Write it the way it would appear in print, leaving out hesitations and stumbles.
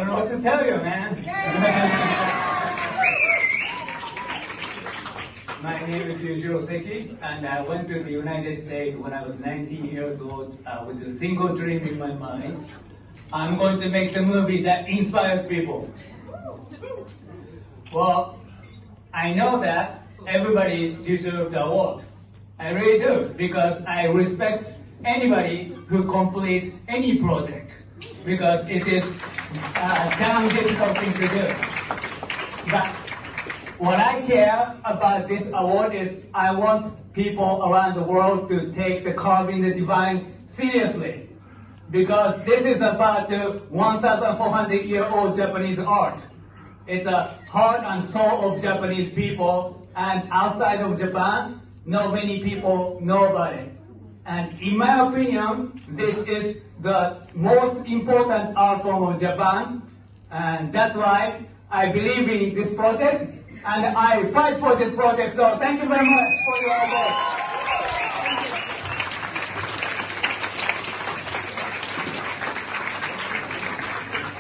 don't know what to tell you, man. My name is Yujiro Seki, and I went to the United States when I was 19 years old with a single dream in my mind. I'm going to make the movie that inspires people. Well, I know that everybody deserves the award. I really do, because I respect anybody who completes any project, because it is a damn difficult thing to do. But what I care about this award is I want people around the world to take the carving the divine seriously, because this is about the 1,400-year-old Japanese art. It's a heart and soul of Japanese people, and outside of Japan, not many people know about it. And in my opinion, this is the most important art form of Japan, and that's why I believe in this project, and I fight for this project. So thank you very much for your support.